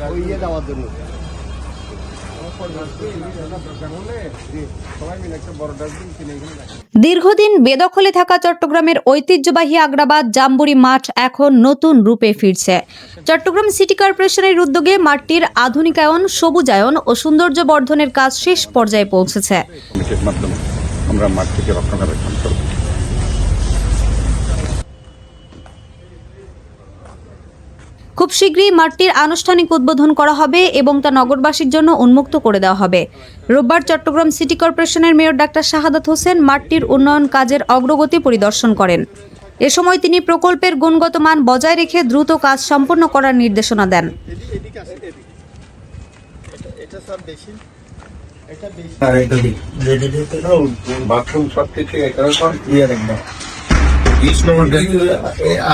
ওই ইয়ে দেওয়ার জন্য। দীর্ঘদিন বেদখলে থাকা চট্টগ্রামের ঐতিহ্যবাহী আগ্রাবাদ জাম্বুরি মাঠ এখন নতুন রূপে ফিরছে। চট্টগ্রাম সিটি কর্পোরেশনের উদ্যোগে মাঠটির আধুনিকায়ন, সবুজায়ন ও সৌন্দর্য বর্ধনের কাজ শেষ পর্যায়ে পৌঁছেছে। আমরা মাঠটিকে রক্ষণাবেক্ষণ করব। খুব শীঘ্রই মাঠটির আনুষ্ঠানিক উদ্বোধন করা হবে এবং তা নগরবাসীর জন্য উন্মুক্ত করে দেওয়া হবে। রোববার চট্টগ্রাম সিটি কর্পোরেশনের মেয়র ডাক্তার শাহাদাত হোসেন মাঠটির উন্নয়ন কাজের অগ্রগতি পরিদর্শন করেন। এ সময় তিনি প্রকল্পের গুণগত মান বজায় রেখে দ্রুত কাজ সম্পন্ন করার নির্দেশনা দেন।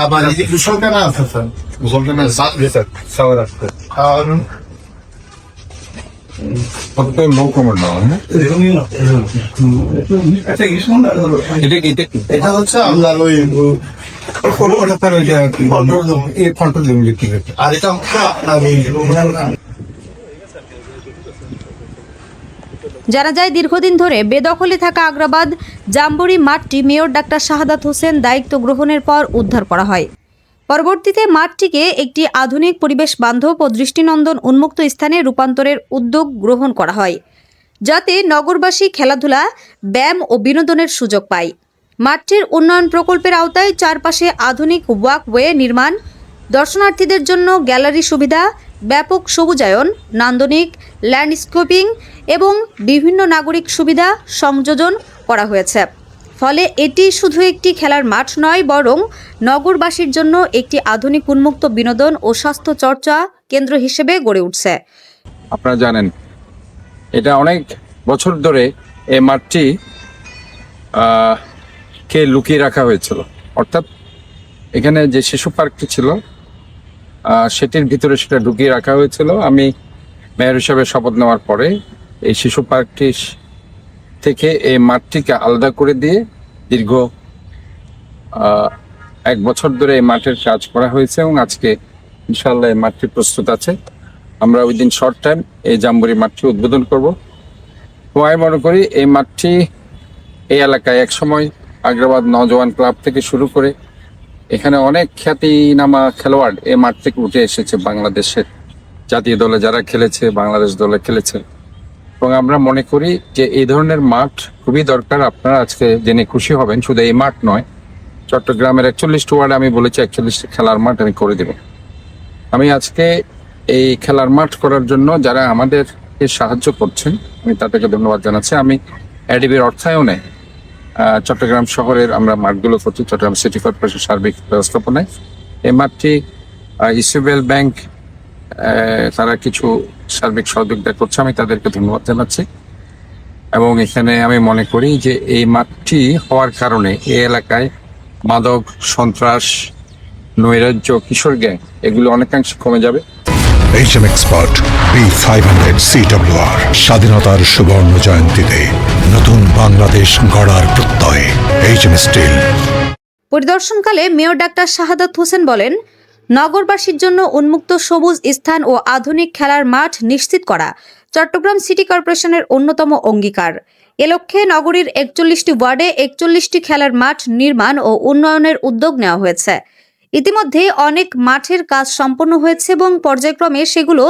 আবার এই যে কুশলখানা আছে স্যার, কুশলখানা সাওয়ার আসছে এটা হচ্ছে আপনার ওই আর এটা হচ্ছে আপনার জানা যায়, দীর্ঘদিন ধরে বেদখলে থাকা আগ্রাবাদ জাম্বুরি মাঠটি মেয়র ডাক্তার শাহাদাত হোসেন দায়িত্ব গ্রহণের পর উদ্ধার করা হয়। পরবর্তীতে মাঠটিকে একটি আধুনিক, পরিবেশ বান্ধব ও দৃষ্টিনন্দন উন্মুক্ত স্থানে রূপান্তরের উদ্যোগ গ্রহণ করা হয়, যাতে নগরবাসী খেলাধুলা, ব্যায়াম ও বিনোদনের সুযোগ পায়। মাঠটির উন্নয়ন প্রকল্পের আওতায় চারপাশে আধুনিক ওয়াকওয়ে নির্মাণ, দর্শনার্থীদের জন্য গ্যালারি সুবিধা, ব্যাপক সবুজায়ন, নান্দনিক ল্যান্ডস্কেপিং এবং বিভিন্ন নাগরিক সুবিধা সংযোজন করা হয়েছে। ফলে এটি শুধু একটি খেলার মাঠ নয়, বরং নগরবাসীর জন্য একটি আধুনিক উন্মুক্ত বিনোদন ও স্বাস্থ্য চর্চা কেন্দ্র হিসেবে গড়ে উঠছে। আপনারা জানেন, এটা অনেক বছর ধরে এই মাঠটি কে লুকিয়ে রাখা হয়েছিল। অর্থাৎ এখানে যে শিশু পার্কটি ছিল সেটির ভিতরে সেটা ঢুকিয়ে রাখা হয়েছিল। আমি মেয়র হিসেবে শপথ নেওয়ার পরে এই শিশু পার্কটি থেকে এই মাঠটিকে আলাদা করে দিয়ে দীর্ঘ 1 বছর ধরে এই মাঠের কাজ করা হয়েছে এবং আজকে ইনশাআল্লাহ এই মাঠটি প্রস্তুত আছে। আমরা উইদিন শর্ট টাইম এই জাম্বুরি মাঠটি উদ্বোধন করব। তো আমি মনে করি এই মাঠটি এই এলাকায় একসময় আগ্রাবাদ নওজওয়ান ক্লাব থেকে শুরু করে এখানে অনেক খ্যাতিনামা খেলোয়াড় এই মাঠ থেকে উঠে এসেছে। বাংলাদেশের জাতীয় দলে যারা খেলেছে, বাংলাদেশ দলে খেলেছে, এবং আমরা মনে করি যে এই ধরনের মাঠ খুবই দরকার। আপনারা আজকে জেনে খুশি হবেন, শুধু এই মাঠ নয়, চট্টগ্রামের 41টি ওয়ার্ডে আমি বলেছি 41টি খেলার মাঠ আমি করে দেব। আমি আজকে এই খেলার মাঠ করার জন্য যারা আমাদেরকে সাহায্য করছেন আমি তাদেরকে ধন্যবাদ জানাচ্ছি। আমি এডিবির অর্থায়নে চট্টগ্রাম শহরের আমরা মাঠগুলো করছি, চট্টগ্রাম সিটি কর্পোরেশন সার্বিক ব্যবস্থাপনায়। এই মাঠটি ইসিবিএল ব্যাংক তারা কিছু সার্বিক সহযোগিতা করছে, আমি তাদেরকে ধন্যবাদ জানাচ্ছি। এবং এখানে আমি মনে করি যে এই মাঠটি হওয়ার কারণে এই এলাকায় মাদক, সন্ত্রাস, নৈরাজ্য, কিশোর গ্যাং এগুলো অনেকাংশে কমে যাবে। HM Expert B500 CWR স্বাধীনতার সুবর্ণ জয়ন্তীতে নতুন বাংলাদেশ গড়ার প্রত্যয় HM still. পরিদর্শনকালে mayor doctor Shahadat Hossain বলেন, নগরবাসীর জন্য উন্মুক্ত সবুজ স্থান ও আধুনিক খেলার মাঠ নিশ্চিত করা চট্টগ্রাম সিটি কর্পোরেশনের অন্যতম অঙ্গীকার। এ লক্ষ্যে নগরীর 41টি ওয়ার্ডে 41টি খেলার মাঠ নির্মাণ ও উন্নয়নের উদ্যোগ নেওয়া হয়েছে। ইতিমধ্যে অনেক মাঠের কাজ সম্পন্ন হয়েছে এবং পর্যায়ক্রমে সেগুলো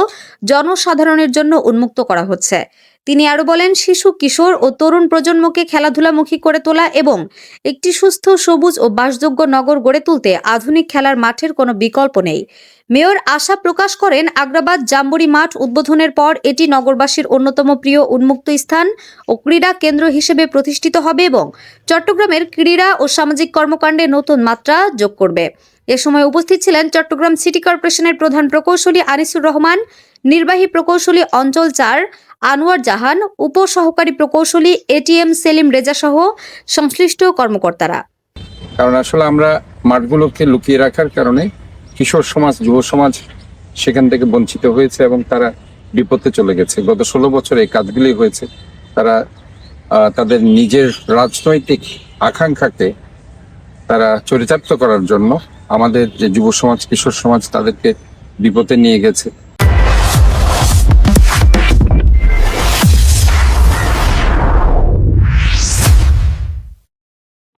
জনসাধারণের জন্য উন্মুক্ত করা হচ্ছে। তিনি আরো বলেন, শিশু, কিশোর ও তরুণ প্রজন্মকে খেলাধুলামুখী করে তোলা এবং একটি সুস্থ, সবুজ ও বাসযোগ্য নগর গড়ে তুলতে আধুনিক খেলার মাঠের কোনো বিকল্প নেই। মেয়র আশা প্রকাশ করেন, আগ্রাবাদ জাম্বুরি মাঠ উদ্বোধনের পর এটি নগরবাসীর অন্যতম প্রিয় উন্মুক্ত স্থান ও ক্রীড়া কেন্দ্র হিসেবে প্রতিষ্ঠিত হবে এবং চট্টগ্রামের ক্রীড়া ও সামাজিক কর্মকাণ্ডে নতুন মাত্রা যোগ করবে। এ সময় উপস্থিত ছিলেন চট্টগ্রাম সিটি কর্পোরেশনের প্রধান প্রকৌশলী আনিসুর রহমান, নির্বাহী প্রকৌশলী অঞ্চল 4 আনোয়ার জাহান, উপসহকারী প্রকৌশলী ATM সেলিম রেজা সহ সংশ্লিষ্ট কর্মকর্তারা। কারণ আসলে আমরা মাঠগুলোকে লুকিয়ে রাখার কারণে কিশোর সমাজ, যুব সমাজ সেখান থেকে বঞ্চিত হয়েছে এবং তারা বিপথে চলে গেছে। গত 16 বছরে এই কাজগুলি হয়েছে। তারা তাদের নিজের রাজনৈতিক আকাঙ্ক্ষাকে তারা চরিতার্থ করার জন্য আমাদের যে যুব সমাজ, কিশোর সমাজ তাদেরকে বিপথে নিয়ে গেছে।